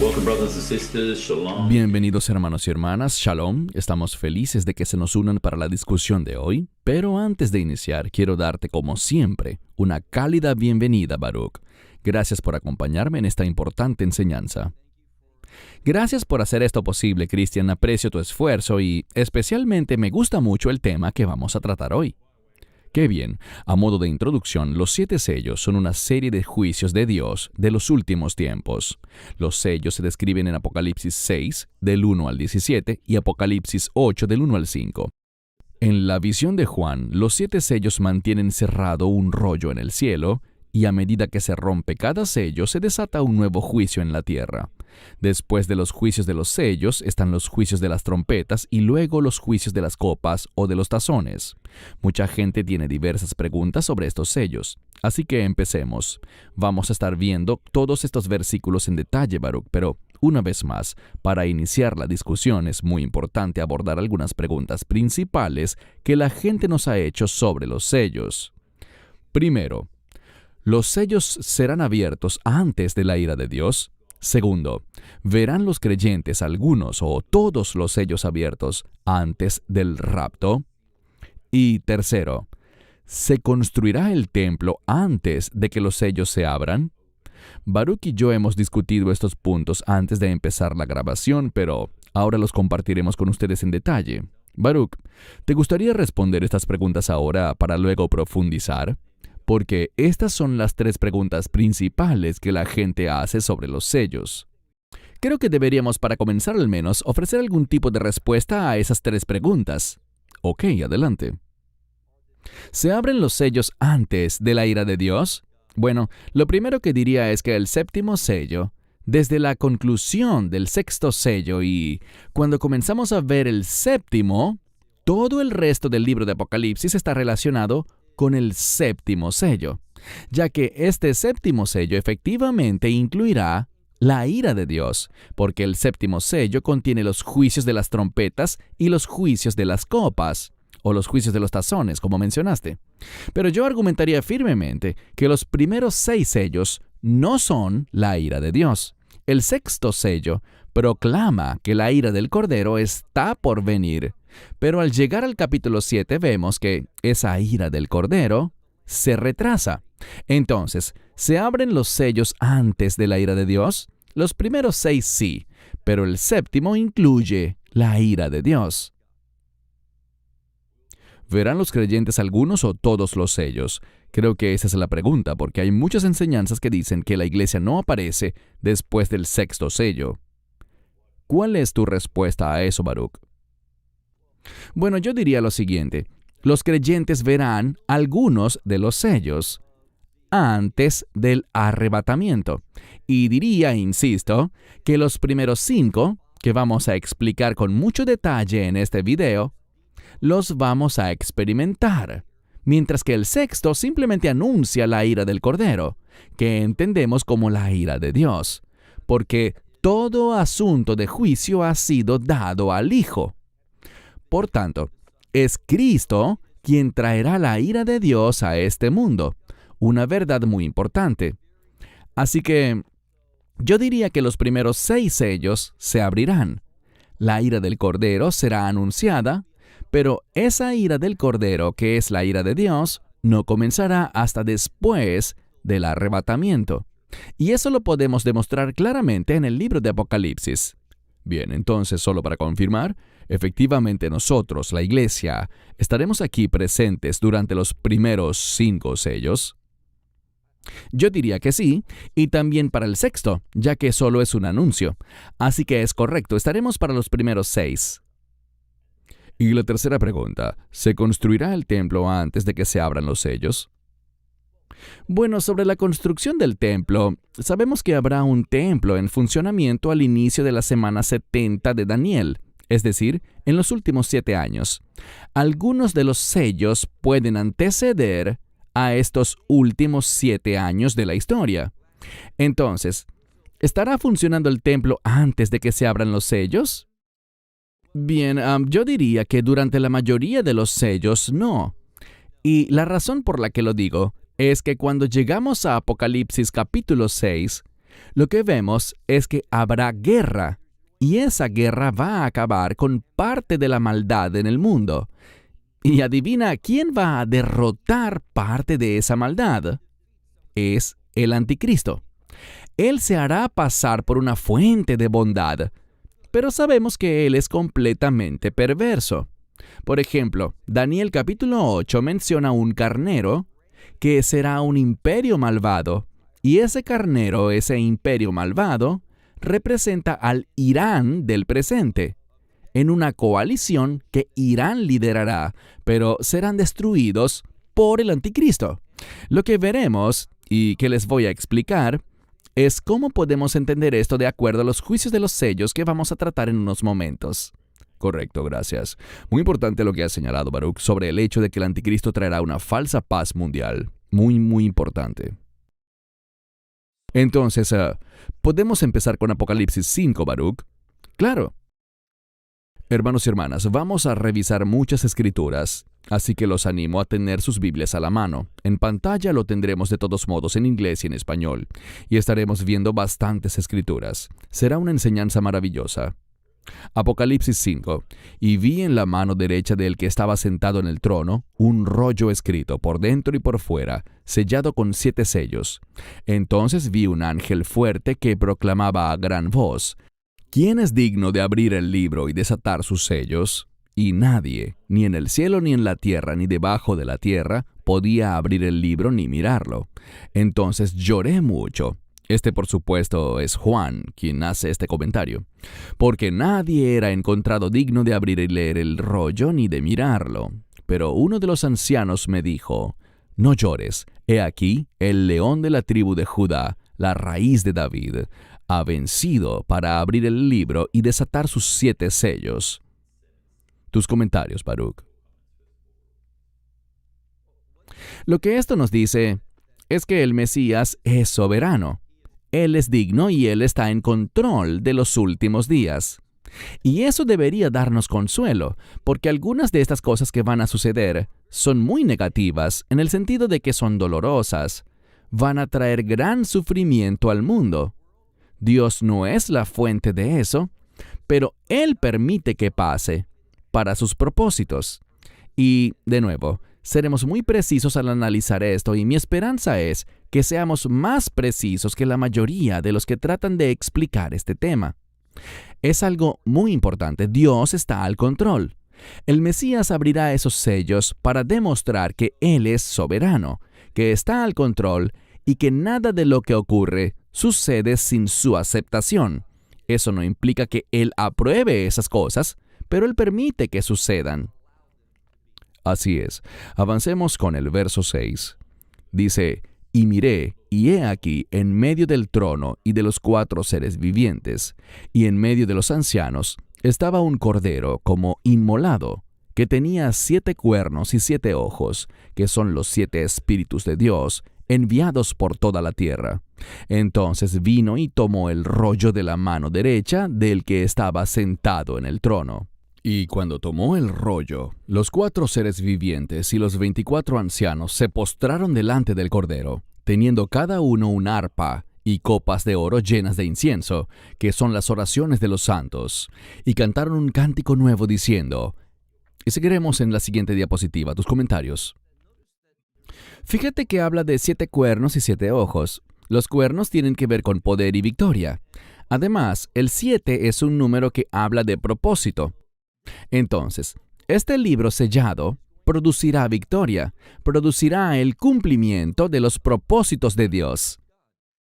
Welcome, brothers and sisters. Shalom. Bienvenidos hermanos y hermanas, Shalom. Estamos felices de que se nos unan para la discusión de hoy, pero antes de iniciar quiero darte como siempre una cálida bienvenida, Baruch. Gracias por acompañarme en esta importante enseñanza. Gracias por hacer esto posible, Cristian. Aprecio tu esfuerzo y especialmente me gusta mucho el tema que vamos a tratar hoy. Qué bien. A modo de introducción, los 7 sellos son una serie de juicios de Dios de los últimos tiempos. Los sellos se describen en Apocalipsis 6, del 1 al 17, y Apocalipsis 8, del 1 al 5. En la visión de Juan, los 7 sellos mantienen cerrado un rollo en el cielo, y a medida que se rompe cada sello, se desata un nuevo juicio en la tierra. Después de los juicios de los sellos están los juicios de las trompetas y luego los juicios de las copas o de los tazones. Mucha gente tiene diversas preguntas sobre estos sellos, así que empecemos. Vamos a estar viendo todos estos versículos en detalle, Baruch, pero una vez más, para iniciar la discusión es muy importante abordar algunas preguntas principales que la gente nos ha hecho sobre los sellos. Primero, ¿los sellos serán abiertos antes de la ira de Dios? Segundo, ¿verán los creyentes algunos o todos los sellos abiertos antes del rapto? Y tercero, ¿se construirá el templo antes de que los sellos se abran? Baruch y yo hemos discutido estos puntos antes de empezar la grabación, pero ahora los compartiremos con ustedes en detalle. Baruch, ¿te gustaría responder estas preguntas ahora para luego profundizar? Porque estas son las 3 preguntas principales que la gente hace sobre los sellos. Creo que deberíamos, para comenzar al menos, ofrecer algún tipo de respuesta a esas 3 preguntas. Ok, adelante. ¿Se abren los sellos antes de la ira de Dios? Bueno, lo primero que diría es que el séptimo sello, desde la conclusión del sexto sello y cuando comenzamos a ver el séptimo, todo el resto del libro de Apocalipsis está relacionado con el séptimo sello, ya que este séptimo sello efectivamente incluirá la ira de Dios, porque el séptimo sello contiene los juicios de las trompetas y los juicios de las copas, o los juicios de los tazones, como mencionaste. Pero yo argumentaría firmemente que los primeros 6 sellos no son la ira de Dios. El sexto sello proclama que la ira del Cordero está por venir, pero al llegar al capítulo 7 vemos que esa ira del Cordero se retrasa. Entonces, ¿se abren los sellos antes de la ira de Dios? Los primeros 6 sí, pero el séptimo incluye la ira de Dios. ¿Verán los creyentes algunos o todos los sellos? Creo que esa es la pregunta, porque hay muchas enseñanzas que dicen que la iglesia no aparece después del sexto sello. ¿Cuál es tu respuesta a eso, Baruch? Bueno, yo diría lo siguiente. Los creyentes verán algunos de los sellos antes del arrebatamiento. Y diría, insisto, que los primeros 5, que vamos a explicar con mucho detalle en este video, los vamos a experimentar, mientras que el sexto simplemente anuncia la ira del Cordero, que entendemos como la ira de Dios, porque todo asunto de juicio ha sido dado al Hijo. Por tanto, es Cristo quien traerá la ira de Dios a este mundo, una verdad muy importante. Así que yo diría que los primeros 6 sellos se abrirán. La ira del Cordero será anunciada, pero esa ira del Cordero, que es la ira de Dios, no comenzará hasta después del arrebatamiento. Y eso lo podemos demostrar claramente en el libro de Apocalipsis. Bien, entonces, solo para confirmar, efectivamente nosotros, la iglesia, estaremos aquí presentes durante los primeros 5 sellos. Yo diría que sí, y también para el sexto, ya que solo es un anuncio. Así que es correcto, estaremos para los primeros 6. Y la tercera pregunta, ¿se construirá el templo antes de que se abran los sellos? Bueno, sobre la construcción del templo, sabemos que habrá un templo en funcionamiento al inicio de la semana 70 de Daniel, es decir, en los últimos 7 años. Algunos de los sellos pueden anteceder a estos últimos 7 años de la historia. Entonces, ¿estará funcionando el templo antes de que se abran los sellos? Bien, yo diría que durante la mayoría de los sellos no. Y la razón por la que lo digo es que cuando llegamos a Apocalipsis capítulo 6, Lo que vemos es que habrá guerra, y esa guerra va a acabar con parte de la maldad en el mundo. Y adivina quién va a derrotar parte de esa maldad. Es el anticristo. Él se hará pasar por una fuente de bondad, pero sabemos que él es completamente perverso. Por ejemplo, Daniel capítulo 8 menciona un carnero que será un imperio malvado, y ese carnero, ese imperio malvado, representa al Irán del presente, en una coalición que Irán liderará, pero serán destruidos por el anticristo. Lo que veremos, y que les voy a explicar, es cómo podemos entender esto de acuerdo a los juicios de los sellos que vamos a tratar en unos momentos. Correcto, gracias. Muy importante lo que has señalado, Baruch, sobre el hecho de que el anticristo traerá una falsa paz mundial. Muy importante. Entonces, ¿podemos empezar con Apocalipsis 5, Baruch? Claro. Hermanos y hermanas, vamos a revisar muchas escrituras, así que los animo a tener sus Biblias a la mano. En pantalla lo tendremos de todos modos en inglés y en español, y estaremos viendo bastantes escrituras. Será una enseñanza maravillosa. Apocalipsis 5. Y vi en la mano derecha del que estaba sentado en el trono un rollo escrito por dentro y por fuera, sellado con 7 sellos. Entonces vi un ángel fuerte que proclamaba a gran voz: ¿Quién es digno de abrir el libro y desatar sus sellos? Y nadie, ni en el cielo ni en la tierra ni debajo de la tierra, podía abrir el libro ni mirarlo. Entonces lloré mucho. Por supuesto, es Juan quien hace este comentario. Porque nadie era encontrado digno de abrir y leer el rollo ni de mirarlo. Pero uno de los ancianos me dijo: No llores, he aquí, el león de la tribu de Judá, la raíz de David, ha vencido para abrir el libro y desatar sus 7 sellos. Tus comentarios, Baruch. Lo que esto nos dice es que el Mesías es soberano. Él es digno y Él está en control de los últimos días. Y eso debería darnos consuelo, porque algunas de estas cosas que van a suceder son muy negativas en el sentido de que son dolorosas. Van a traer gran sufrimiento al mundo. Dios no es la fuente de eso, pero Él permite que pase para sus propósitos. Y, de nuevo, seremos muy precisos al analizar esto, y mi esperanza es que seamos más precisos que la mayoría de los que tratan de explicar este tema. Es algo muy importante. Dios está al control. El Mesías abrirá esos sellos para demostrar que Él es soberano, que está al control y que nada de lo que ocurre sucede sin su aceptación. Eso no implica que Él apruebe esas cosas, pero Él permite que sucedan. Así es. Avancemos con el verso 6. Dice: Y miré, y he aquí, en medio del trono y de los 4 seres vivientes, y en medio de los ancianos, estaba un cordero como inmolado, que tenía 7 cuernos y 7 ojos, que son los 7 espíritus de Dios, enviados por toda la tierra. Entonces vino y tomó el rollo de la mano derecha del que estaba sentado en el trono. Y cuando tomó el rollo, los 4 seres vivientes y los 24 ancianos se postraron delante del Cordero, teniendo cada uno un arpa y copas de oro llenas de incienso, que son las oraciones de los santos, y cantaron un cántico nuevo diciendo... Y seguiremos en la siguiente diapositiva, tus comentarios. Fíjate que habla de 7 cuernos y 7 ojos. Los cuernos tienen que ver con poder y victoria. Además, el 7 es un número que habla de propósito. Entonces, este libro sellado producirá victoria, producirá el cumplimiento de los propósitos de Dios.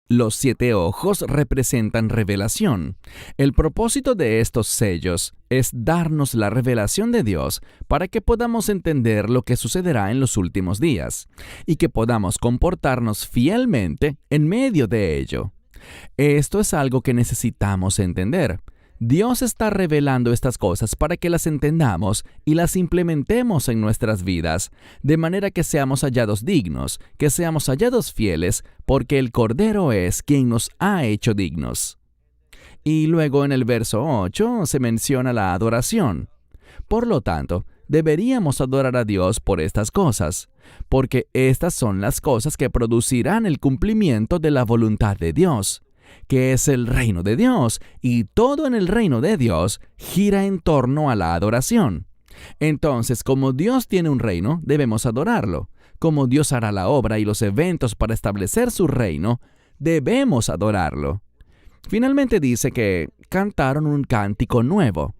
Los 7 ojos representan revelación. El propósito de estos sellos es darnos la revelación de Dios para que podamos entender lo que sucederá en los últimos días y que podamos comportarnos fielmente en medio de ello. Esto es algo que necesitamos entender. Dios está revelando estas cosas para que las entendamos y las implementemos en nuestras vidas, de manera que seamos hallados dignos, que seamos hallados fieles, porque el Cordero es quien nos ha hecho dignos. Y luego en el verso 8 se menciona la adoración. Por lo tanto, deberíamos adorar a Dios por estas cosas, porque estas son las cosas que producirán el cumplimiento de la voluntad de Dios. que es el reino de Dios, y todo en el reino de Dios gira en torno a la adoración. Entonces, como Dios tiene un reino, debemos adorarlo. Como Dios hará la obra y los eventos para establecer su reino, debemos adorarlo. Finalmente dice que cantaron un cántico nuevo.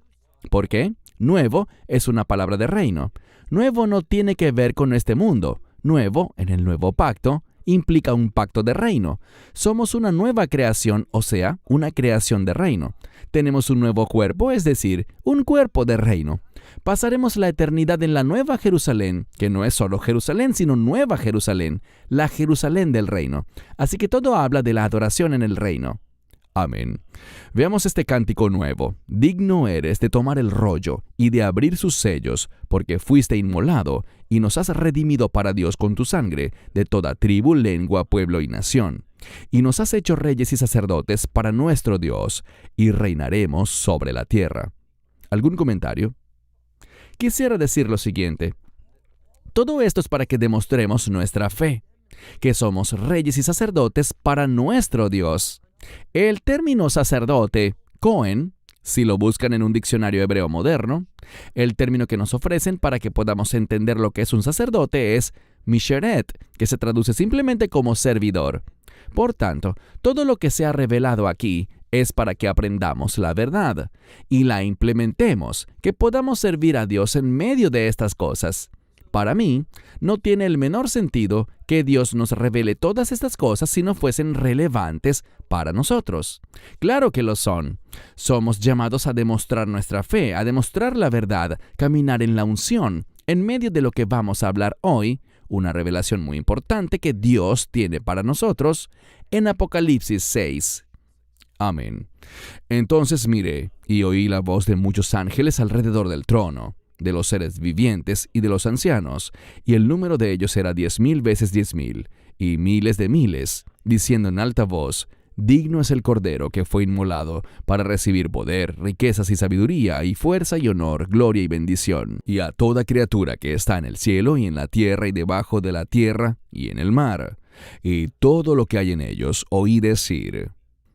¿Por qué? Nuevo es una palabra de reino. Nuevo no tiene que ver con este mundo. Nuevo, en el nuevo pacto, implica un pacto de reino. Somos una nueva creación, o sea, una creación de reino. Tenemos un nuevo cuerpo, es decir, un cuerpo de reino. Pasaremos la eternidad en la Nueva Jerusalén, que no es solo Jerusalén, sino Nueva Jerusalén, la Jerusalén del reino. Así que todo habla de la adoración en el reino. Amén. Veamos este cántico nuevo. Digno eres de tomar el rollo y de abrir sus sellos, porque fuiste inmolado y nos has redimido para Dios con tu sangre, de toda tribu, lengua, pueblo y nación. Y nos has hecho reyes y sacerdotes para nuestro Dios, y reinaremos sobre la tierra. ¿Algún comentario? Quisiera decir lo siguiente. Todo esto es para que demostremos nuestra fe, que somos reyes y sacerdotes para nuestro Dios. El término sacerdote, Cohen, si lo buscan en un diccionario hebreo moderno, el término que nos ofrecen para que podamos entender lo que es un sacerdote es Misheret, que se traduce simplemente como servidor. Por tanto, todo lo que se ha revelado aquí es para que aprendamos la verdad y la implementemos, que podamos servir a Dios en medio de estas cosas. Para mí, no tiene el menor sentido que Dios nos revele todas estas cosas si no fuesen relevantes para nosotros. Claro que lo son. Somos llamados a demostrar nuestra fe, a demostrar la verdad, caminar en la unción, en medio de lo que vamos a hablar hoy, una revelación muy importante que Dios tiene para nosotros, en Apocalipsis 6. Amén. Entonces miré y oí la voz de muchos ángeles alrededor del trono, de los seres vivientes y de los ancianos, y el número de ellos era 10,000 veces 10,000, y miles de miles, diciendo en alta voz: Digno es el Cordero que fue inmolado para recibir poder, riquezas y sabiduría, y fuerza y honor, gloria y bendición. Y a toda criatura que está en el cielo y en la tierra y debajo de la tierra y en el mar, y todo lo que hay en ellos, oí decir: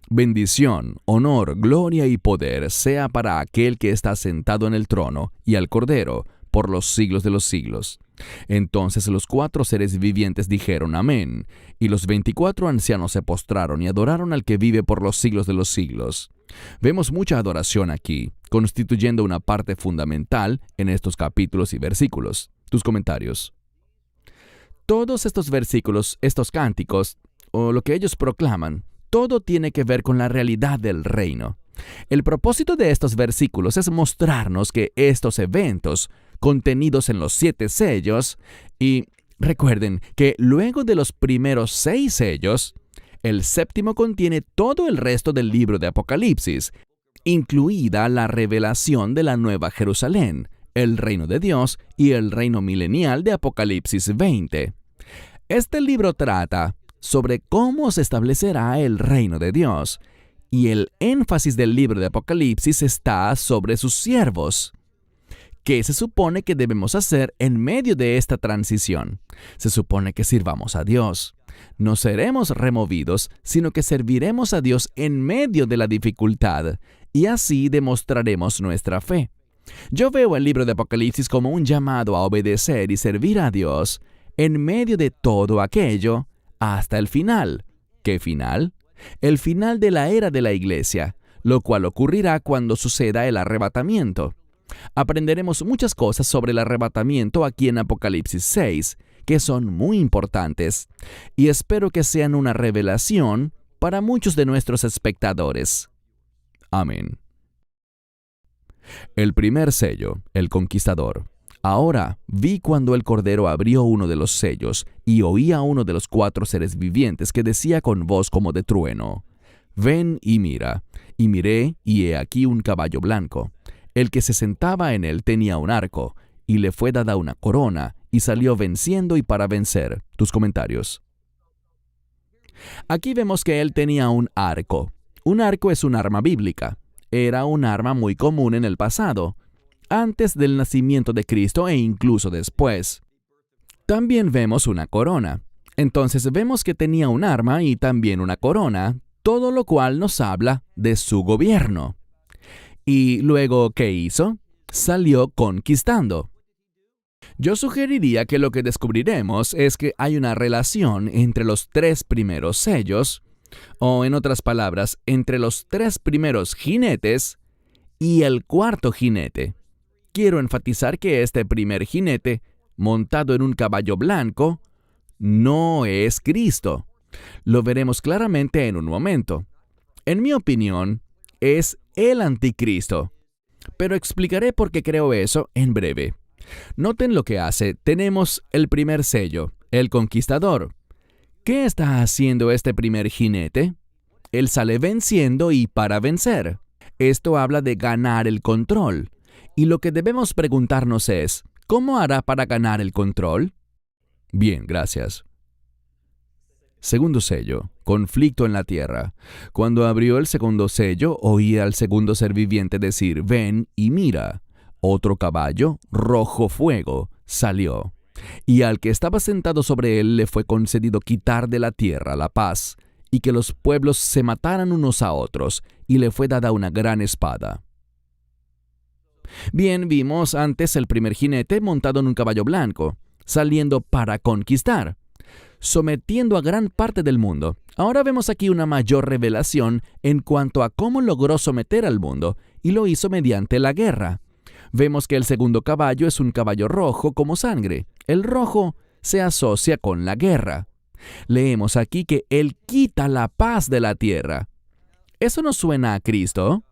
Bendición, honor, gloria y poder sea para aquel que está sentado en el trono y al Cordero por los siglos de los siglos. Entonces los 4 seres vivientes dijeron amén, y los 24 ancianos se postraron y adoraron al que vive por los siglos de los siglos. Vemos mucha adoración aquí, constituyendo una parte fundamental en estos capítulos y versículos. Tus comentarios. Todos estos versículos, estos cánticos, o lo que ellos proclaman, todo tiene que ver con la realidad del reino. El propósito de estos versículos es mostrarnos que estos eventos, contenidos en los 7 sellos, y recuerden que luego de los primeros 6 sellos, el 7º contiene todo el resto del libro de Apocalipsis, incluida la revelación de la Nueva Jerusalén, el reino de Dios y el reino milenial de Apocalipsis 20. Este libro trata sobre cómo se establecerá el reino de Dios, y el énfasis del libro de Apocalipsis está sobre sus siervos. ¿Qué se supone que debemos hacer en medio de esta transición? Se supone que sirvamos a Dios. No seremos removidos, sino que serviremos a Dios en medio de la dificultad, y así demostraremos nuestra fe. Yo veo el libro de Apocalipsis como un llamado a obedecer y servir a Dios en medio de todo aquello, hasta el final. ¿Qué final? El final de la era de la iglesia, lo cual ocurrirá cuando suceda el arrebatamiento. Aprenderemos muchas cosas sobre el arrebatamiento aquí en Apocalipsis 6, que son muy importantes, y espero que sean una revelación para muchos de nuestros espectadores. Amén. El primer sello, el conquistador. Ahora vi cuando el Cordero abrió uno de los sellos, y oí a uno de los 4 seres vivientes que decía con voz como de trueno: Ven y mira. Y miré, y he aquí un caballo blanco. El que se sentaba en él tenía un arco, y le fue dada una corona, y salió venciendo y para vencer. Tus comentarios. Aquí vemos que él tenía un arco. Un arco es un arma bíblica. Era un arma muy común en el pasado, antes del nacimiento de Cristo e incluso después. También vemos una corona. Entonces vemos que tenía un arma y también una corona, todo lo cual nos habla de su gobierno. Y luego, ¿qué hizo? Salió conquistando. Yo sugeriría que lo que descubriremos es que hay una relación entre los 3 primeros sellos, o en otras palabras, entre los 3 primeros jinetes y el 4.º jinete. Quiero enfatizar que este primer jinete, montado en un caballo blanco, no es Cristo. Lo veremos claramente en un momento. En mi opinión, es el anticristo. Pero explicaré por qué creo eso en breve. Noten lo que hace. Tenemos el primer sello, el conquistador. ¿Qué está haciendo este primer jinete? Él sale venciendo y para vencer. Esto habla de ganar el control. Y lo que debemos preguntarnos es, ¿cómo hará para ganar el control? Bien, gracias. Segundo sello, conflicto en la tierra. Cuando abrió el segundo sello, oí al segundo ser viviente decir, ven y mira. Otro caballo, rojo fuego, salió. Y al que estaba sentado sobre él le fue concedido quitar de la tierra la paz, y que los pueblos se mataran unos a otros, y le fue dada una gran espada. Bien, vimos antes el primer jinete montado en un caballo blanco, saliendo para conquistar, sometiendo a gran parte del mundo. Ahora vemos aquí una mayor revelación en cuanto a cómo logró someter al mundo, y lo hizo mediante la guerra. Vemos que el segundo caballo es un caballo rojo como sangre. El rojo se asocia con la guerra. Leemos aquí que Él quita la paz de la tierra. ¿Eso nos suena a Cristo?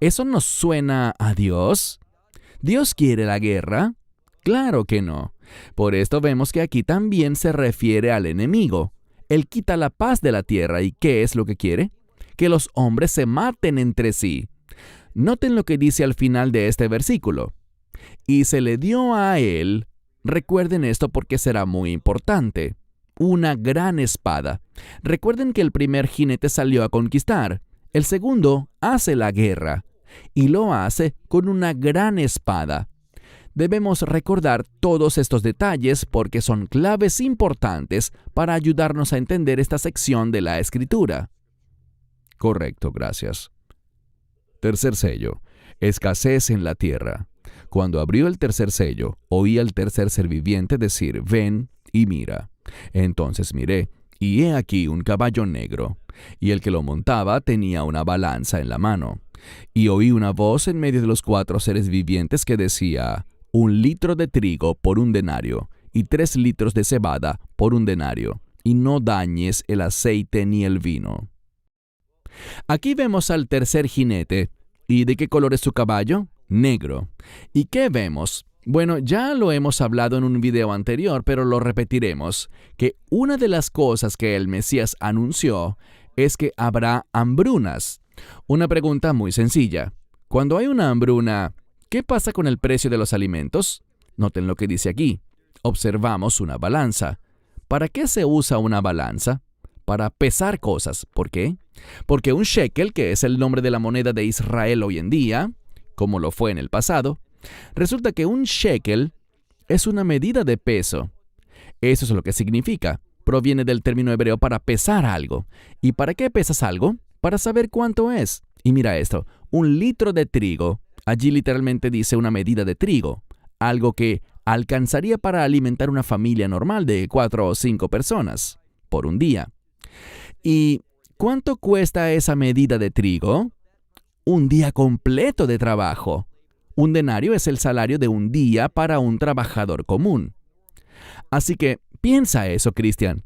¿Eso nos suena a Dios? ¿Dios quiere la guerra? Claro que no. Por esto vemos que aquí también se refiere al enemigo. Él quita la paz de la tierra. ¿Y qué es lo que quiere? Que los hombres se maten entre sí. Noten lo que dice al final de este versículo. Y se le dio a él, recuerden esto porque será muy importante, una gran espada. Recuerden que el primer jinete salió a conquistar, el segundo hace la guerra, y lo hace con una gran espada. Debemos recordar todos estos detalles porque son claves importantes para ayudarnos a entender esta sección de la Escritura. Correcto, gracias. Tercer sello, escasez en la tierra. Cuando abrió el tercer sello, oí al tercer ser viviente decir, ven y mira. Entonces miré, y he aquí un caballo negro, y el que lo montaba tenía una balanza en la mano. Y oí una voz en medio de los 4 seres vivientes que decía, 1 litro de trigo por 1 denario, y 3 litros de cebada por 1 denario, y no dañes el aceite ni el vino. Aquí vemos al tercer jinete. ¿Y de qué color es su caballo? Negro. ¿Y qué vemos? Bueno, ya lo hemos hablado en un video anterior, pero lo repetiremos, que una de las cosas que el Mesías anunció es que habrá hambrunas. Una pregunta muy sencilla. Cuando hay una hambruna, ¿qué pasa con el precio de los alimentos? Noten lo que dice aquí. Observamos una balanza. ¿Para qué se usa una balanza? Para pesar cosas. ¿Por qué? Porque un shekel, que es el nombre de la moneda de Israel hoy en día, como lo fue en el pasado, resulta que un shekel es una medida de peso. Eso es lo que significa. Proviene del término hebreo para pesar algo. ¿Y para qué pesas algo? Para saber cuánto es. Y mira esto, 1 litro de trigo, allí literalmente dice una medida de trigo, algo que alcanzaría para alimentar una familia normal de 4 o 5 personas por un día. ¿Y cuánto cuesta esa medida de trigo? 1 día completo de trabajo. 1 denario es el salario de 1 día para un trabajador común. Así que piensa eso, Cristian.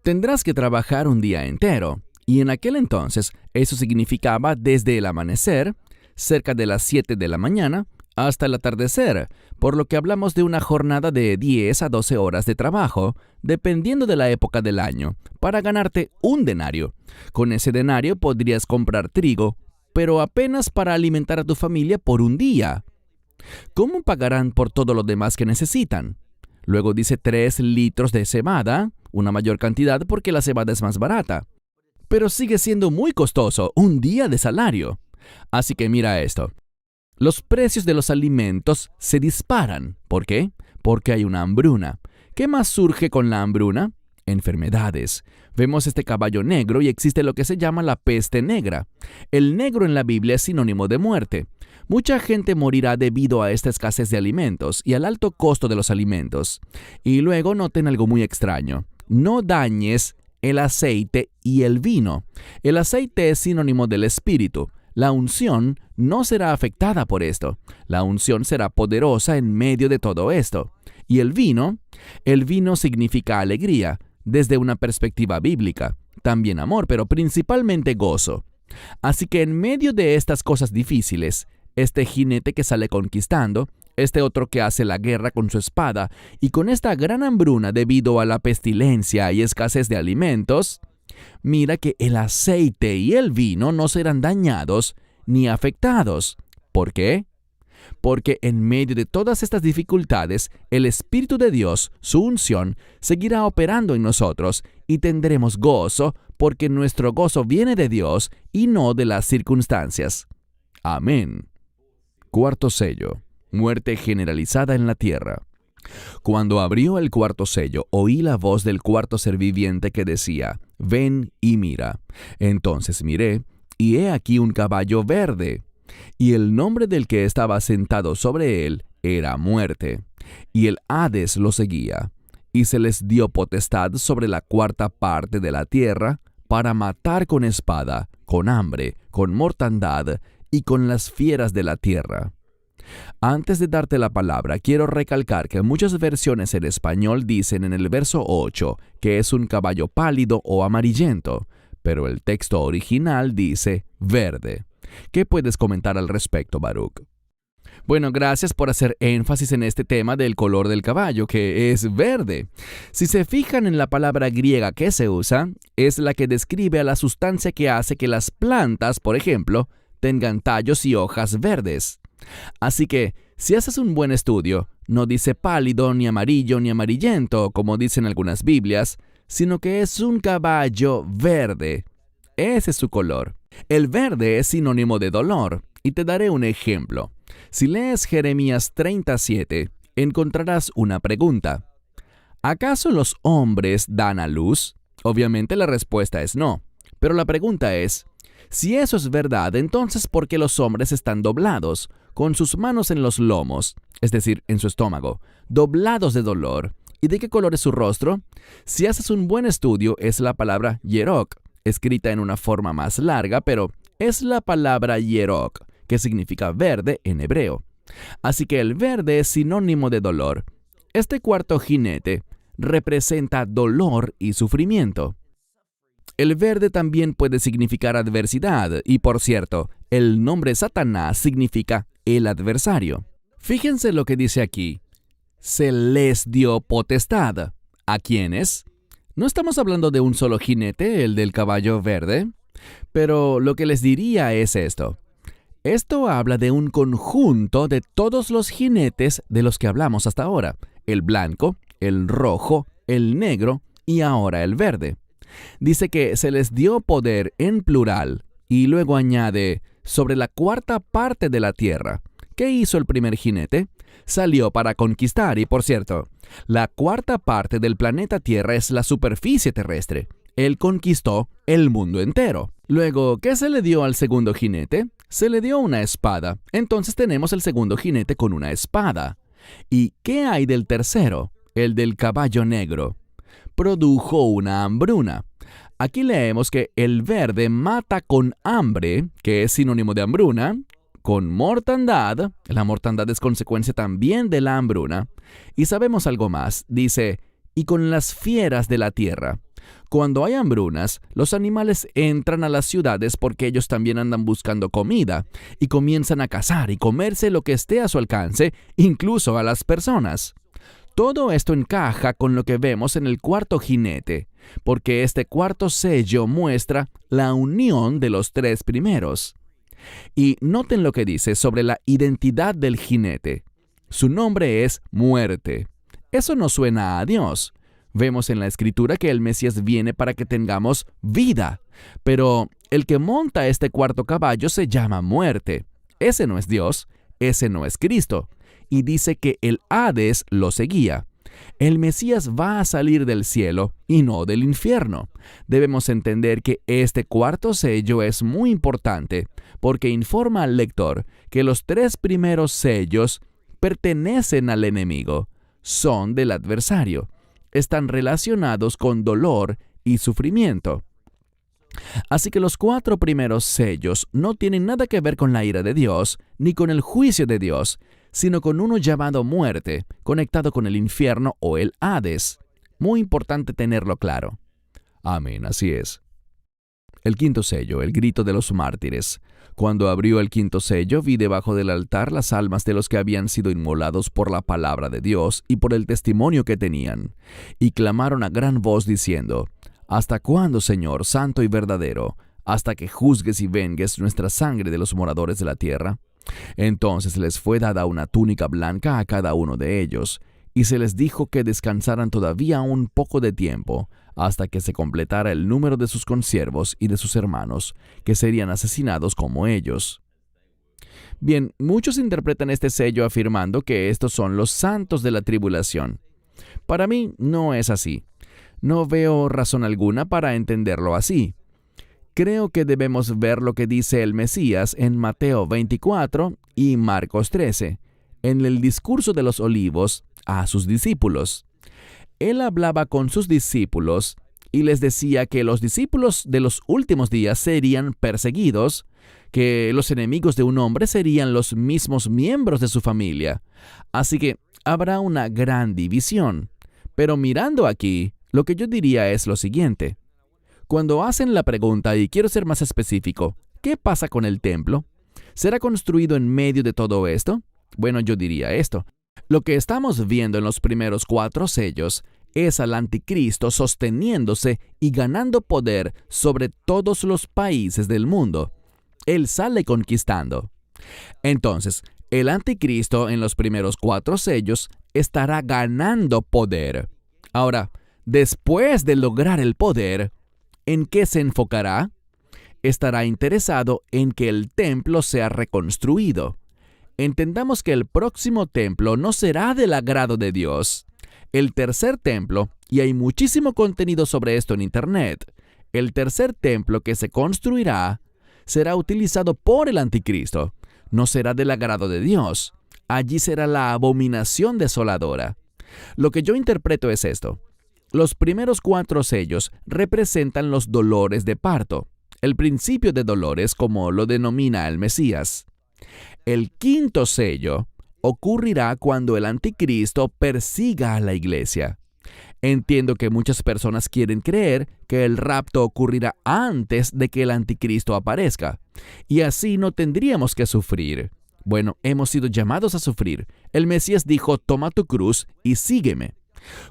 Tendrás que trabajar 1 día entero. Y en aquel entonces, eso significaba desde el amanecer, cerca de las 7 de la mañana, hasta el atardecer, por lo que hablamos de una jornada de 10 a 12 horas de trabajo, dependiendo de la época del año, para ganarte 1 denario. Con ese denario podrías comprar trigo, pero apenas para alimentar a tu familia por 1 día. ¿Cómo pagarán por todo lo demás que necesitan? Luego dice 3 litros de cebada, una mayor cantidad porque la cebada es más barata. Pero sigue siendo muy costoso, 1 día de salario. Así que mira esto. Los precios de los alimentos se disparan. ¿Por qué? Porque hay una hambruna. ¿Qué más surge con la hambruna? enfermedades. Vemos este caballo negro y existe lo que se llama la peste negra. El negro en la Biblia es sinónimo de muerte. Mucha gente morirá debido a esta escasez de alimentos y al alto costo de los alimentos. Y luego noten algo muy extraño. No dañes el aceite y el vino. El aceite es sinónimo del Espíritu. La unción no será afectada por esto. La unción será poderosa en medio de todo esto. ¿Y el vino? El vino significa alegría, desde una perspectiva bíblica. También amor, pero principalmente gozo. Así que en medio de estas cosas difíciles, este jinete que sale conquistando, este otro que hace la guerra con su espada, y con esta gran hambruna debido a la pestilencia y escasez de alimentos, mira que el aceite y el vino no serán dañados ni afectados. ¿Por qué? Porque en medio de todas estas dificultades, el Espíritu de Dios, su unción, seguirá operando en nosotros y tendremos gozo, porque nuestro gozo viene de Dios y no de las circunstancias. Amén. Cuarto sello. Muerte generalizada en la tierra. Cuando abrió el cuarto sello, oí la voz del cuarto ser viviente que decía, «Ven y mira». Entonces miré, y he aquí un caballo verde, y el nombre del que estaba sentado sobre él era Muerte, y el Hades lo seguía, y se les dio potestad sobre la cuarta parte de la tierra para matar con espada, con hambre, con mortandad y con las fieras de la tierra. Antes de darte la palabra, quiero recalcar que muchas versiones en español dicen en el verso 8 que es un caballo pálido o amarillento, pero el texto original dice verde. ¿Qué puedes comentar al respecto, Baruch? Bueno, gracias por hacer énfasis en este tema del color del caballo, que es verde. Si se fijan en la palabra griega que se usa, es la que describe a la sustancia que hace que las plantas, por ejemplo, tengan tallos y hojas verdes. Así que, si haces un buen estudio, no dice pálido, ni amarillo, ni amarillento, como dicen algunas Biblias, sino que es un caballo verde. Ese es su color. El verde es sinónimo de dolor, y te daré un ejemplo. Si lees Jeremías 37, encontrarás una pregunta. ¿Acaso los hombres dan a luz? Obviamente la respuesta es no, pero la pregunta es, si eso es verdad, entonces ¿por qué los hombres están doblados, con sus manos en los lomos, es decir, en su estómago, doblados de dolor? ¿Y de qué color es su rostro? Si haces un buen estudio, es la palabra yerok, escrita en una forma más larga, pero es la palabra yerok, que significa verde en hebreo. Así que el verde es sinónimo de dolor. Este cuarto jinete representa dolor y sufrimiento. El verde también puede significar adversidad, y por cierto, el nombre Satanás significa el adversario. Fíjense lo que dice aquí. Se les dio potestad. ¿A quiénes? No estamos hablando de un solo jinete, el del caballo verde, pero lo que les diría es esto. Esto habla de un conjunto de todos los jinetes de los que hablamos hasta ahora, el blanco, el rojo, el negro y ahora el verde. Dice que se les dio poder en plural y luego añade sobre la cuarta parte de la tierra. ¿Qué hizo el primer jinete? Salió para conquistar y, por cierto, la cuarta parte del planeta Tierra es la superficie terrestre. Él conquistó el mundo entero. Luego, ¿qué se le dio al segundo jinete? Se le dio una espada. Entonces tenemos el segundo jinete con una espada. ¿Y qué hay del tercero? El del caballo negro. Produjo una hambruna. Aquí leemos que el verde mata con hambre, que es sinónimo de hambruna, con mortandad, la mortandad es consecuencia también de la hambruna, y sabemos algo más, dice, y con las fieras de la tierra. Cuando hay hambrunas, los animales entran a las ciudades porque ellos también andan buscando comida, y comienzan a cazar y comerse lo que esté a su alcance, incluso a las personas. Todo esto encaja con lo que vemos en el cuarto jinete, porque este cuarto sello muestra la unión de los tres primeros. Y noten lo que dice sobre la identidad del jinete. Su nombre es Muerte. Eso no suena a Dios. Vemos en la Escritura que el Mesías viene para que tengamos vida, pero el que monta este cuarto caballo se llama Muerte. Ese no es Dios, ese no es Cristo. Y dice que el Hades lo seguía. El Mesías va a salir del cielo y no del infierno. Debemos entender que este cuarto sello es muy importante porque informa al lector que los 3 primeros sellos pertenecen al enemigo, son del adversario, están relacionados con dolor y sufrimiento. Así que los 4 primeros sellos no tienen nada que ver con la ira de Dios ni con el juicio de Dios, sino con uno llamado muerte, conectado con el infierno o el Hades. Muy importante tenerlo claro. Amén, así es. El quinto sello, el grito de los mártires. Cuando abrió el quinto sello, vi debajo del altar las almas de los que habían sido inmolados por la palabra de Dios y por el testimonio que tenían. Y clamaron a gran voz diciendo: ¿Hasta cuándo, Señor, santo y verdadero, hasta que juzgues y vengues nuestra sangre de los moradores de la tierra? Entonces les fue dada una túnica blanca a cada uno de ellos, y se les dijo que descansaran todavía un poco de tiempo, hasta que se completara el número de sus consiervos y de sus hermanos, que serían asesinados como ellos. Bien, muchos interpretan este sello afirmando que estos son los santos de la tribulación. Para mí no es así. No veo razón alguna para entenderlo así. Creo que debemos ver lo que dice el Mesías en Mateo 24 y Marcos 13, en el discurso de los olivos a sus discípulos. Él hablaba con sus discípulos y les decía que los discípulos de los últimos días serían perseguidos, que los enemigos de un hombre serían los mismos miembros de su familia. Así que habrá una gran división. Pero mirando aquí, lo que yo diría es lo siguiente. Cuando hacen la pregunta, y quiero ser más específico, ¿qué pasa con el templo? ¿Será construido en medio de todo esto? Bueno, yo diría esto. Lo que estamos viendo en los primeros 4 sellos es al anticristo sosteniéndose y ganando poder sobre todos los países del mundo. Él sale conquistando. Entonces, el anticristo en los primeros 4 sellos estará ganando poder. Ahora, después de lograr el poder, ¿en qué se enfocará? Estará interesado en que el templo sea reconstruido. Entendamos que el próximo templo no será del agrado de Dios. El tercer templo, y hay muchísimo contenido sobre esto en Internet, el tercer templo que se construirá será utilizado por el anticristo. No será del agrado de Dios. Allí será la abominación desoladora. Lo que yo interpreto es esto. Los primeros 4 sellos representan los dolores de parto, el principio de dolores como lo denomina el Mesías. El quinto sello ocurrirá cuando el anticristo persiga a la iglesia. Entiendo que muchas personas quieren creer que el rapto ocurrirá antes de que el anticristo aparezca, y así no tendríamos que sufrir. Bueno, hemos sido llamados a sufrir. El Mesías dijo: toma tu cruz y sígueme.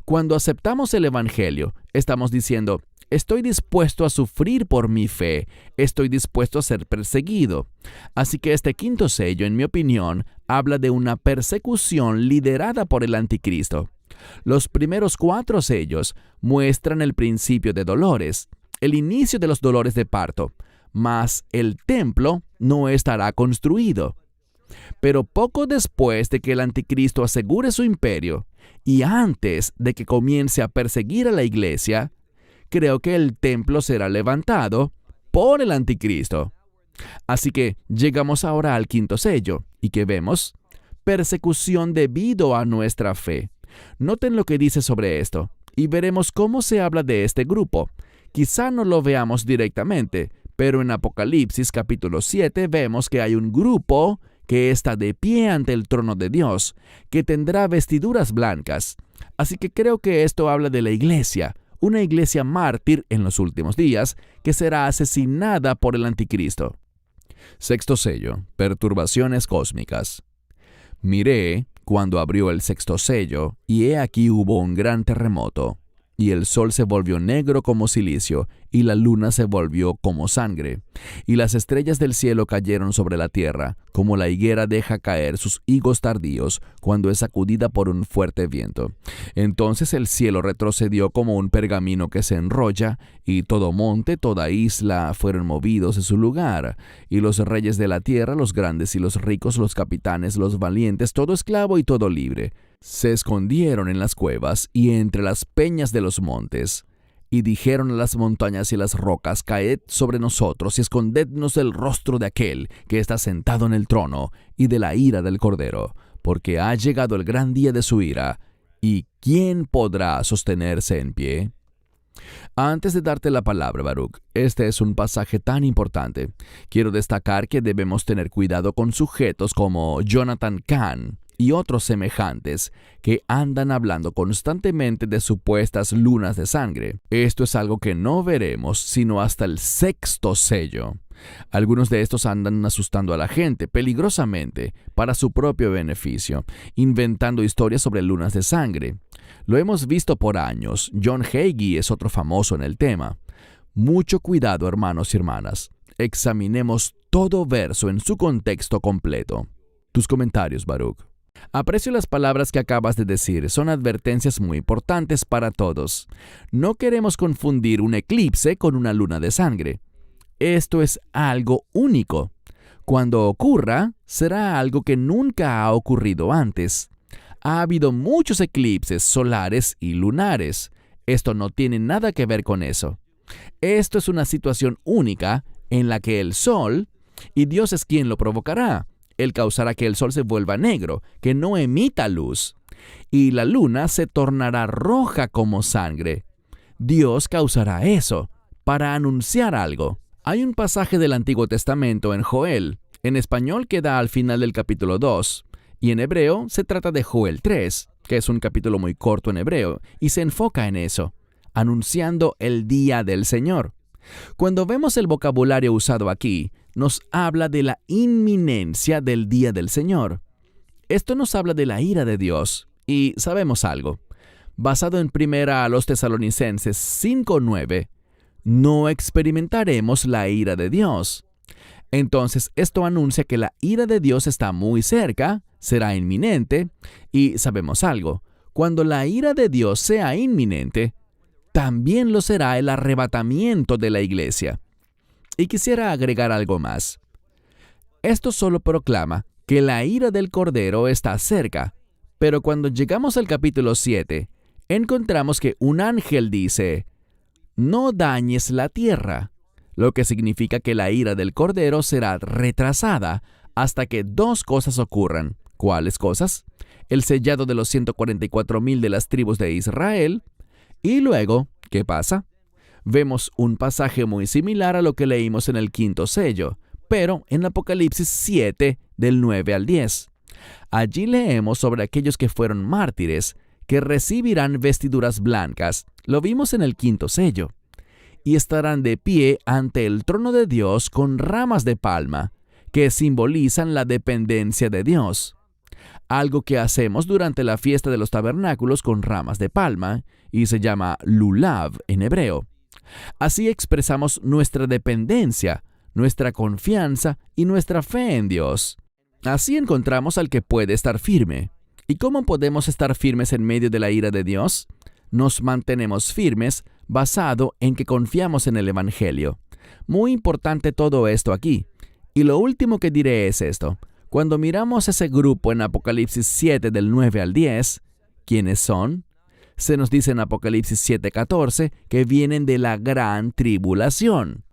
Cuando aceptamos el Evangelio, estamos diciendo: estoy dispuesto a sufrir por mi fe, estoy dispuesto a ser perseguido. Así que este quinto sello, en mi opinión, habla de una persecución liderada por el anticristo. Los primeros 4 sellos muestran el principio de dolores, el inicio de los dolores de parto, mas el templo no estará construido. Pero poco después de que el anticristo asegure su imperio y antes de que comience a perseguir a la iglesia, creo que el templo será levantado por el anticristo. Así que llegamos ahora al quinto sello y ¿qué vemos? Persecución debido a nuestra fe. Noten lo que dice sobre esto y veremos cómo se habla de este grupo. Quizá no lo veamos directamente, pero en Apocalipsis capítulo 7 vemos que hay un grupo que está de pie ante el trono de Dios, que tendrá vestiduras blancas. Así que creo que esto habla de la iglesia, una iglesia mártir en los últimos días, que será asesinada por el anticristo. Sexto sello, perturbaciones cósmicas. Miré cuando abrió el sexto sello, y he aquí hubo un gran terremoto, y el sol se volvió negro como silicio, y la luna se volvió como sangre, y las estrellas del cielo cayeron sobre la tierra, como la higuera deja caer sus higos tardíos cuando es sacudida por un fuerte viento. Entonces el cielo retrocedió como un pergamino que se enrolla, y todo monte, toda isla fueron movidos de su lugar, y los reyes de la tierra, los grandes y los ricos, los capitanes, los valientes, todo esclavo y todo libre, Se escondieron en las cuevas y entre las peñas de los montes. Y dijeron a las montañas y las rocas, caed sobre nosotros y escondednos del rostro de aquel que está sentado en el trono y de la ira del Cordero, porque ha llegado el gran día de su ira. ¿Y quién podrá sostenerse en pie? Antes de darte la palabra, Baruch, este es un pasaje tan importante. Quiero destacar que debemos tener cuidado con sujetos como Jonathan Cahn y otros semejantes que andan hablando constantemente de supuestas lunas de sangre. Esto es algo que no veremos sino hasta el sexto sello. Algunos de estos andan asustando a la gente peligrosamente para su propio beneficio, inventando historias sobre lunas de sangre. Lo hemos visto por años. John Hagee es otro famoso en el tema. Mucho cuidado, hermanos y hermanas. Examinemos todo verso en su contexto completo. Tus comentarios, Baruch. Aprecio las palabras que acabas de decir. Son advertencias muy importantes para todos. No queremos confundir un eclipse con una luna de sangre. Esto es algo único. Cuando ocurra, será algo que nunca ha ocurrido antes. Ha habido muchos eclipses solares y lunares. Esto no tiene nada que ver con eso. Esto es una situación única en la que el sol, y Dios es quien lo provocará, Él causará que el sol se vuelva negro, que no emita luz, y la luna se tornará roja como sangre. Dios causará eso para anunciar algo. Hay un pasaje del Antiguo Testamento en Joel, en español queda al final del capítulo 2, y en hebreo se trata de Joel 3, que es un capítulo muy corto en hebreo, y se enfoca en eso, anunciando el día del Señor. Cuando vemos el vocabulario usado aquí, nos habla de la inminencia del día del Señor. Esto nos habla de la ira de Dios, y sabemos algo. Basado en 1 Tesalonicenses 5:9, no experimentaremos la ira de Dios. Entonces, esto anuncia que la ira de Dios está muy cerca, será inminente, y sabemos algo. Cuando la ira de Dios sea inminente, también lo será el arrebatamiento de la iglesia. Y quisiera agregar algo más. Esto solo proclama que la ira del Cordero está cerca, pero cuando llegamos al capítulo 7, encontramos que un ángel dice, no dañes la tierra, lo que significa que la ira del Cordero será retrasada hasta que dos cosas ocurran. ¿Cuáles cosas? El sellado de los 144,000 de las tribus de Israel. Y luego, ¿qué pasa? Vemos un pasaje muy similar a lo que leímos en el quinto sello, pero en Apocalipsis 7, del 9 al 10. Allí leemos sobre aquellos que fueron mártires, que recibirán vestiduras blancas. Lo vimos en el quinto sello. Y estarán de pie ante el trono de Dios con ramas de palma, que simbolizan la dependencia de Dios. Algo que hacemos durante la fiesta de los tabernáculos con ramas de palma, y se llama lulav en hebreo. Así expresamos nuestra dependencia, nuestra confianza y nuestra fe en Dios. Así encontramos al que puede estar firme. ¿Y cómo podemos estar firmes en medio de la ira de Dios? Nos mantenemos firmes basado en que confiamos en el Evangelio. Muy importante todo esto aquí. Y lo último que diré es esto. Cuando miramos ese grupo en Apocalipsis 7 del 9 al 10, ¿quiénes son? Se nos dice en Apocalipsis 7:14 que vienen de la gran tribulación.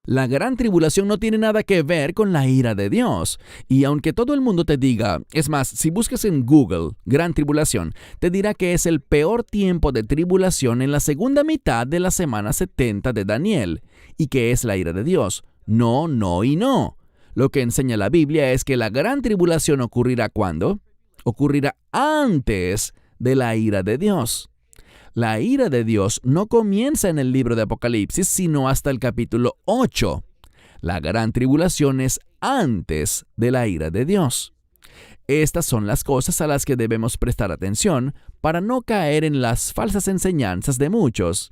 La gran tribulación no tiene nada que ver con la ira de Dios. Y aunque todo el mundo te diga, es más, si buscas en Google, gran tribulación, te dirá que es el peor tiempo de tribulación en la segunda mitad de la semana 70 de Daniel, y que es la ira de Dios. No, no y no. Lo que enseña la Biblia es que la gran tribulación ocurrirá ¿cuándo? Ocurrirá antes de la ira de Dios. La ira de Dios no comienza en el libro de Apocalipsis, sino hasta el capítulo 8. La gran tribulación es antes de la ira de Dios. Estas son las cosas a las que debemos prestar atención para no caer en las falsas enseñanzas de muchos.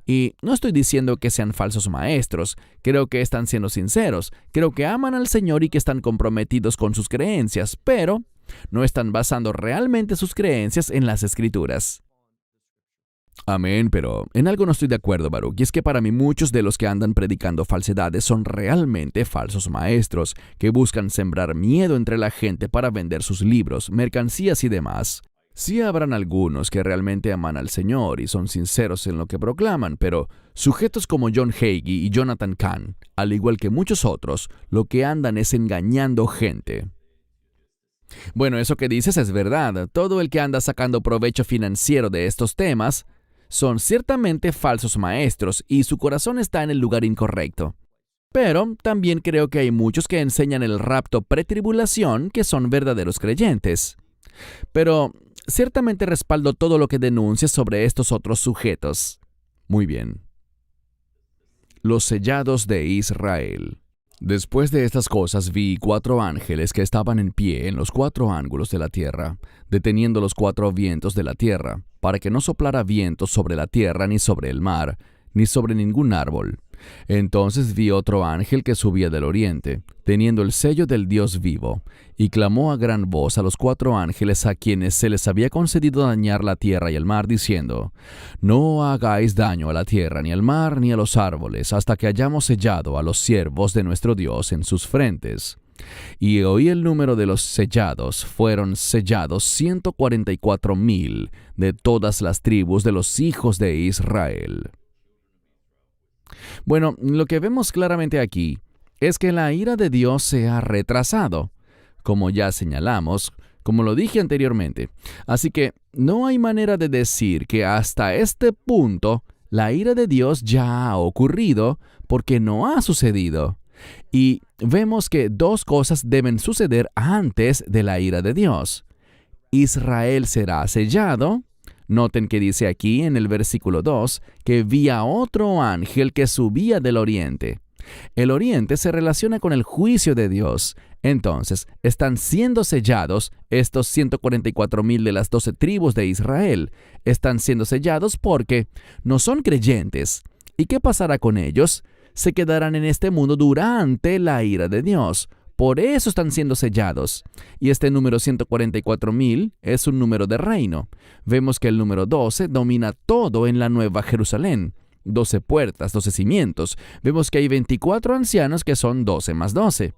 Y no estoy diciendo que sean falsos maestros, creo que están siendo sinceros, creo que aman al Señor y que están comprometidos con sus creencias, pero no están basando realmente sus creencias en las Escrituras. Amén, pero en algo no estoy de acuerdo, Baruch, y es que para mí muchos de los que andan predicando falsedades son realmente falsos maestros, que buscan sembrar miedo entre la gente para vender sus libros, mercancías y demás. Sí habrán algunos que realmente aman al Señor y son sinceros en lo que proclaman, pero sujetos como John Hagee y Jonathan Cahn, al igual que muchos otros, lo que andan es engañando gente. Bueno, eso que dices es verdad. Todo el que anda sacando provecho financiero de estos temas son ciertamente falsos maestros y su corazón está en el lugar incorrecto. Pero también creo que hay muchos que enseñan el rapto pretribulación que son verdaderos creyentes. Pero ciertamente respaldo todo lo que denuncias sobre estos otros sujetos. Muy bien. Los sellados de Israel. Después de estas cosas vi 4 ángeles que estaban en pie en los 4 ángulos de la tierra, deteniendo los 4 vientos de la tierra, para que no soplara viento sobre la tierra, ni sobre el mar, ni sobre ningún árbol. Entonces vi otro ángel que subía del oriente, teniendo el sello del Dios vivo, y clamó a gran voz a los 4 ángeles a quienes se les había concedido dañar la tierra y el mar, diciendo: No hagáis daño a la tierra, ni al mar, ni a los árboles, hasta que hayamos sellado a los siervos de nuestro Dios en sus frentes. Y oí el número de los sellados. Fueron sellados 144,000 de todas las tribus de los hijos de Israel. Bueno, lo que vemos claramente aquí es que la ira de Dios se ha retrasado, como ya señalamos, como lo dije anteriormente. Así que no hay manera de decir que hasta este punto la ira de Dios ya ha ocurrido, porque no ha sucedido. Y vemos que 2 cosas deben suceder antes de la ira de Dios. Israel será sellado. Noten que dice aquí en el versículo 2 que vi a otro ángel que subía del oriente. El oriente se relaciona con el juicio de Dios. Entonces, están siendo sellados estos 144,000 de las 12 tribus de Israel. Están siendo sellados porque no son creyentes. ¿Y qué pasará con ellos? Se quedarán en este mundo durante la ira de Dios. Por eso están siendo sellados. Y este número 144,000 es un número de reino. Vemos que el número 12 domina todo en la Nueva Jerusalén. 12 puertas, 12 cimientos. Vemos que hay 24 ancianos que son 12 más 12.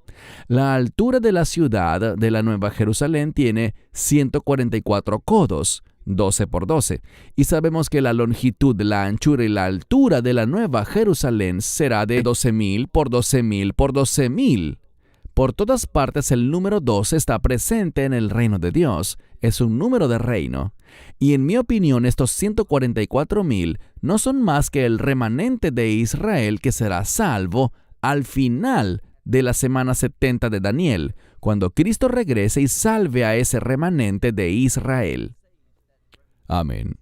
La altura de la ciudad de la Nueva Jerusalén tiene 144 codos, 12 por 12. Y sabemos que la longitud, la anchura y la altura de la Nueva Jerusalén será de 12,000 por 12,000 por 12,000. Por todas partes el número 12 está presente en el reino de Dios. Es un número de reino. Y en mi opinión, estos 144,000 no son más que el remanente de Israel que será salvo al final de la semana 70 de Daniel, cuando Cristo regrese y salve a ese remanente de Israel. Amén.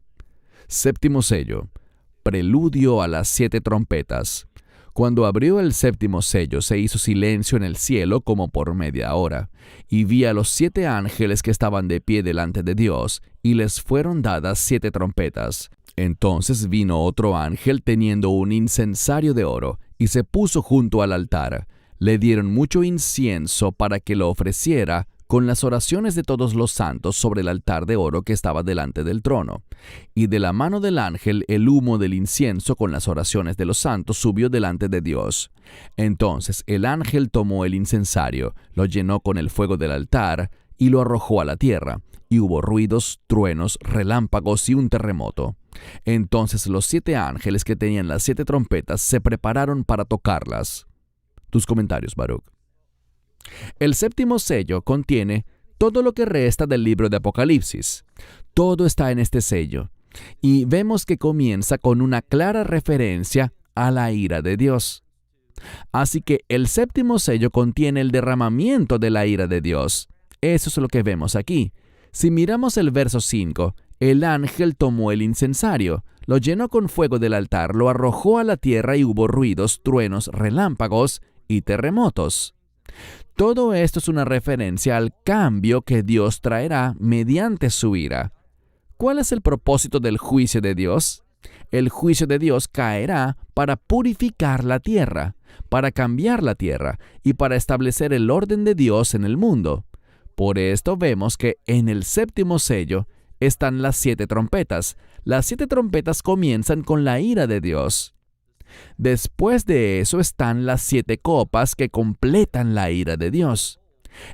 Séptimo sello. Preludio a las 7 trompetas. Cuando abrió el séptimo sello, se hizo silencio en el cielo como por media hora, y vi a los 7 ángeles que estaban de pie delante de Dios, y les fueron dadas 7 trompetas. Entonces vino otro ángel teniendo un incensario de oro, y se puso junto al altar. Le dieron mucho incienso para que lo ofreciera con las oraciones de todos los santos sobre el altar de oro que estaba delante del trono. Y de la mano del ángel el humo del incienso con las oraciones de los santos subió delante de Dios. Entonces el ángel tomó el incensario, lo llenó con el fuego del altar y lo arrojó a la tierra. Y hubo ruidos, truenos, relámpagos y un terremoto. Entonces los 7 ángeles que tenían las 7 trompetas se prepararon para tocarlas. Tus comentarios, Baruch. El séptimo sello contiene todo lo que resta del libro de Apocalipsis. Todo está en este sello. Y vemos que comienza con una clara referencia a la ira de Dios. Así que el séptimo sello contiene el derramamiento de la ira de Dios. Eso es lo que vemos aquí. Si miramos el verso 5, el ángel tomó el incensario, lo llenó con fuego del altar, lo arrojó a la tierra y hubo ruidos, truenos, relámpagos y terremotos. Todo esto es una referencia al cambio que Dios traerá mediante su ira. ¿Cuál es el propósito del juicio de Dios? El juicio de Dios caerá para purificar la tierra, para cambiar la tierra y para establecer el orden de Dios en el mundo. Por esto vemos que en el séptimo sello están las 7 trompetas. Las 7 trompetas comienzan con la ira de Dios. Después de eso están las 7 copas que completan la ira de Dios.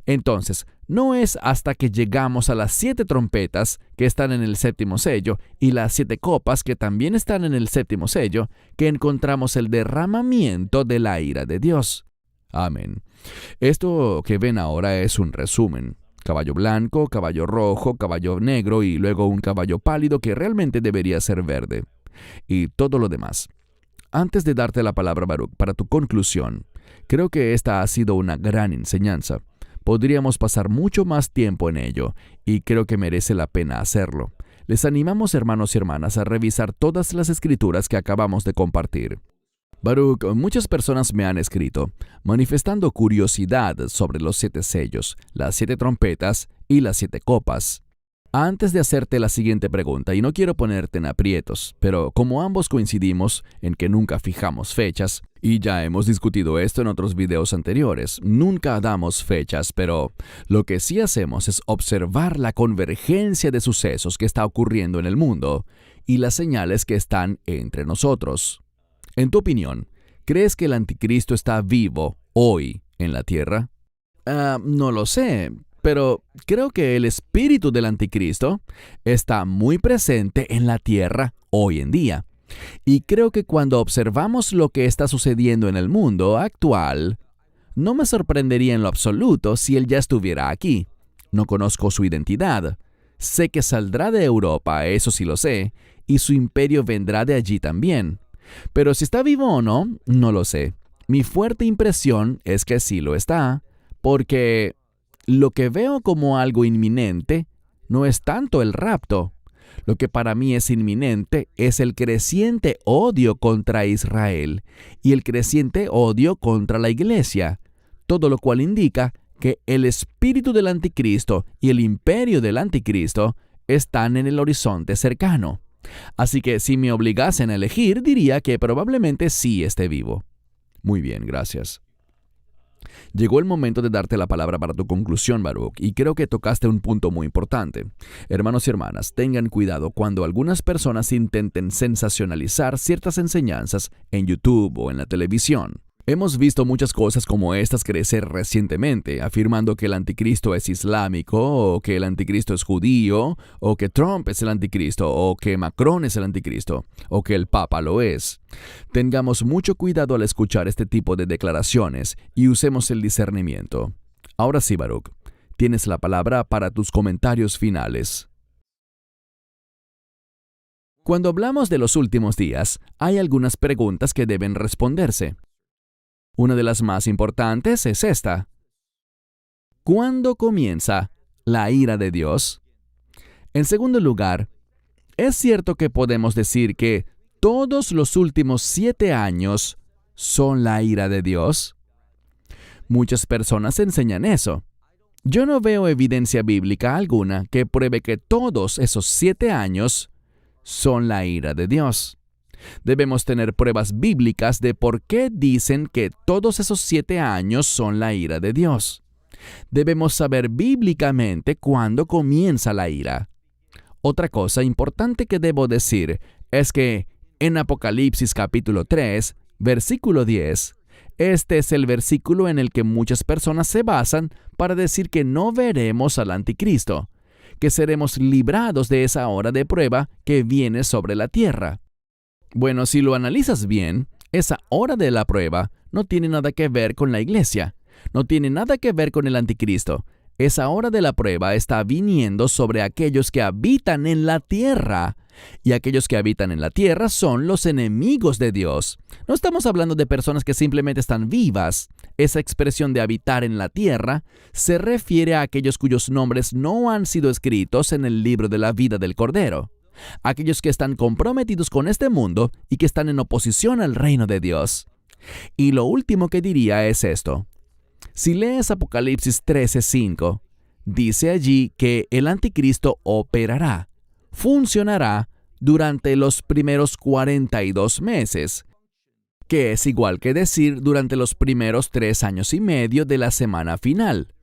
Entonces, no es hasta que llegamos a las 7 trompetas que están en el séptimo sello y las 7 copas que también están en el séptimo sello que encontramos el derramamiento de la ira de Dios. Amén. Esto que ven ahora es un resumen. Caballo blanco, caballo rojo, caballo negro y luego un caballo pálido que realmente debería ser verde. Y todo lo demás. Antes de darte la palabra, Baruch, para tu conclusión, creo que esta ha sido una gran enseñanza. Podríamos pasar mucho más tiempo en ello, y creo que merece la pena hacerlo. Les animamos, hermanos y hermanas, a revisar todas las escrituras que acabamos de compartir. Baruch, muchas personas me han escrito, manifestando curiosidad sobre los 7 sellos, las 7 trompetas y las 7 copas. Antes de hacerte la siguiente pregunta, y no quiero ponerte en aprietos, pero como ambos coincidimos en que nunca fijamos fechas, y ya hemos discutido esto en otros videos anteriores, nunca damos fechas, pero lo que sí hacemos es observar la convergencia de sucesos que está ocurriendo en el mundo y las señales que están entre nosotros. En tu opinión, ¿crees que el anticristo está vivo hoy en la tierra? No lo sé, pero creo que el espíritu del anticristo está muy presente en la tierra hoy en día. Y creo que cuando observamos lo que está sucediendo en el mundo actual, no me sorprendería en lo absoluto si él ya estuviera aquí. No conozco su identidad. Sé que saldrá de Europa, eso sí lo sé, y su imperio vendrá de allí también. Pero si está vivo o no, no lo sé. Mi fuerte impresión es que sí lo está, porque lo que veo como algo inminente no es tanto el rapto. Lo que para mí es inminente es el creciente odio contra Israel y el creciente odio contra la iglesia, todo lo cual indica que el espíritu del anticristo y el imperio del anticristo están en el horizonte cercano. Así que si me obligasen a elegir, diría que probablemente sí esté vivo. Muy bien, gracias. Llegó el momento de darte la palabra para tu conclusión, Baruch, y creo que tocaste un punto muy importante. Hermanos y hermanas, tengan cuidado cuando algunas personas intenten sensacionalizar ciertas enseñanzas en YouTube o en la televisión. Hemos visto muchas cosas como estas crecer recientemente, afirmando que el anticristo es islámico, o que el anticristo es judío, o que Trump es el anticristo, o que Macron es el anticristo, o que el Papa lo es. Tengamos mucho cuidado al escuchar este tipo de declaraciones y usemos el discernimiento. Ahora sí, Baruch, tienes la palabra para tus comentarios finales. Cuando hablamos de los últimos días, hay algunas preguntas que deben responderse. Una de las más importantes es esta. ¿Cuándo comienza la ira de Dios? En segundo lugar, ¿es cierto que podemos decir que todos los últimos 7 años son la ira de Dios? Muchas personas enseñan eso. Yo no veo evidencia bíblica alguna que pruebe que todos esos 7 años son la ira de Dios. Debemos tener pruebas bíblicas de por qué dicen que todos esos 7 años son la ira de Dios. Debemos saber bíblicamente cuándo comienza la ira. Otra cosa importante que debo decir es que en Apocalipsis capítulo 3, versículo 10, este es el versículo en el que muchas personas se basan para decir que no veremos al anticristo, que seremos librados de esa hora de prueba que viene sobre la tierra. Bueno, si lo analizas bien, esa hora de la prueba no tiene nada que ver con la iglesia, no tiene nada que ver con el anticristo. Esa hora de la prueba está viniendo sobre aquellos que habitan en la tierra, y aquellos que habitan en la tierra son los enemigos de Dios. No estamos hablando de personas que simplemente están vivas. Esa expresión de habitar en la tierra se refiere a aquellos cuyos nombres no han sido escritos en el libro de la vida del Cordero. Aquellos que están comprometidos con este mundo y que están en oposición al reino de Dios. Y lo último que diría es esto. Si lees Apocalipsis 13:5, dice allí que el anticristo operará, funcionará durante los primeros 42 meses, que es igual que decir durante los primeros 3 años y medio de la semana final.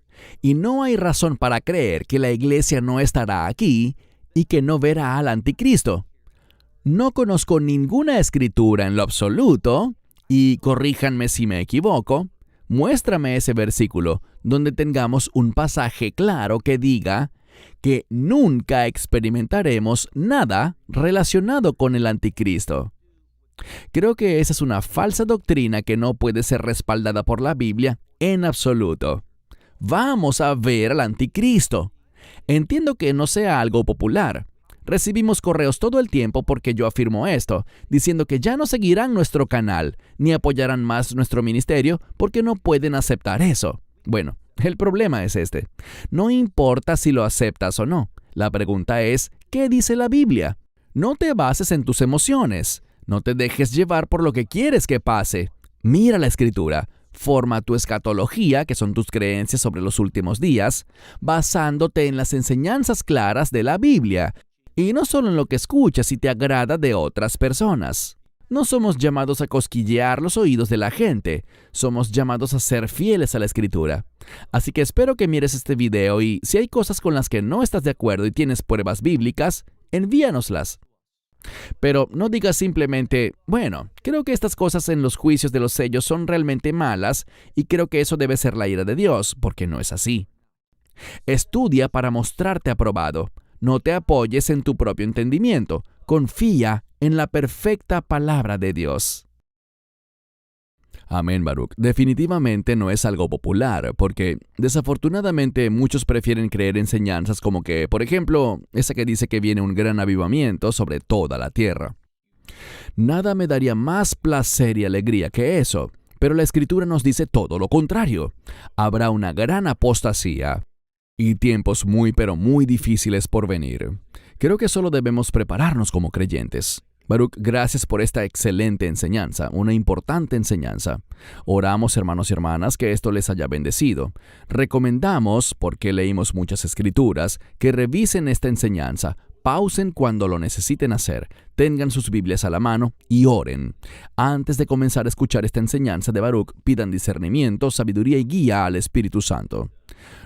Y no hay razón para creer que la iglesia no estará aquí y que no verá al anticristo. No conozco ninguna escritura en lo absoluto, y corríjanme si me equivoco, Muéstrame ese versículo donde tengamos un pasaje claro que diga que nunca experimentaremos nada relacionado con el anticristo. Creo que esa es una falsa doctrina que no puede ser respaldada por la Biblia en absoluto. Vamos a ver al anticristo. Entiendo que no sea algo popular. Recibimos correos todo el tiempo porque yo afirmo esto, diciendo que ya no seguirán nuestro canal, ni apoyarán más nuestro ministerio porque no pueden aceptar eso. Bueno, el problema es este. No importa si lo aceptas o no. La pregunta es, ¿qué dice la Biblia? No te bases en tus emociones. No te dejes llevar por lo que quieres que pase. Mira la Escritura. Forma tu escatología, que son tus creencias sobre los últimos días, basándote en las enseñanzas claras de la Biblia, y no solo en lo que escuchas y te agrada de otras personas. No somos llamados a cosquillear los oídos de la gente, somos llamados a ser fieles a la Escritura. Así que espero que mires este video y si hay cosas con las que no estás de acuerdo y tienes pruebas bíblicas, envíanoslas. Pero no digas simplemente, bueno, creo que estas cosas en los juicios de los sellos son realmente malas y creo que eso debe ser la ira de Dios, porque no es así. Estudia para mostrarte aprobado. No te apoyes en tu propio entendimiento. Confía en la perfecta palabra de Dios. Amén, Baruch. Definitivamente no es algo popular, porque desafortunadamente muchos prefieren creer enseñanzas como que, por ejemplo, esa que dice que viene un gran avivamiento sobre toda la tierra. Nada me daría más placer y alegría que eso, pero la Escritura nos dice todo lo contrario. Habrá una gran apostasía y tiempos muy pero muy difíciles por venir. Creo que solo debemos prepararnos como creyentes. Baruch, gracias por esta excelente enseñanza, una importante enseñanza. Oramos, hermanos y hermanas, que esto les haya bendecido. Recomendamos, porque leímos muchas escrituras, que revisen esta enseñanza, pausen cuando lo necesiten hacer, tengan sus Biblias a la mano y oren. Antes de comenzar a escuchar esta enseñanza de Baruch, pidan discernimiento, sabiduría y guía al Espíritu Santo.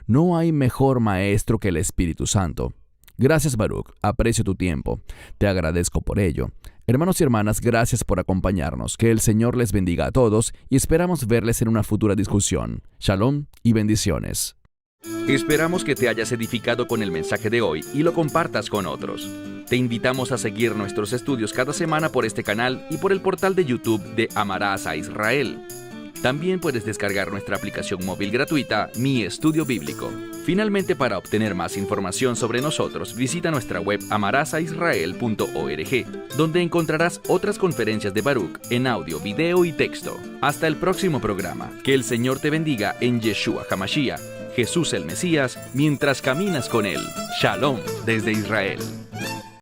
No hay mejor maestro que el Espíritu Santo. Gracias, Baruch. Aprecio tu tiempo. Te agradezco por ello. Hermanos y hermanas, gracias por acompañarnos. Que el Señor les bendiga a todos y esperamos verles en una futura discusión. Shalom y bendiciones. Esperamos que te hayas edificado con el mensaje de hoy y lo compartas con otros. Te invitamos a seguir nuestros estudios cada semana por este canal y por el portal de YouTube de Amarás a Israel. También puedes descargar nuestra aplicación móvil gratuita, Mi Estudio Bíblico. Finalmente, para obtener más información sobre nosotros, visita nuestra web amarasaisrael.org, donde encontrarás otras conferencias de Baruch en audio, video y texto. Hasta el próximo programa. Que el Señor te bendiga en Yeshua HaMashiach, Jesús el Mesías, mientras caminas con Él. Shalom desde Israel.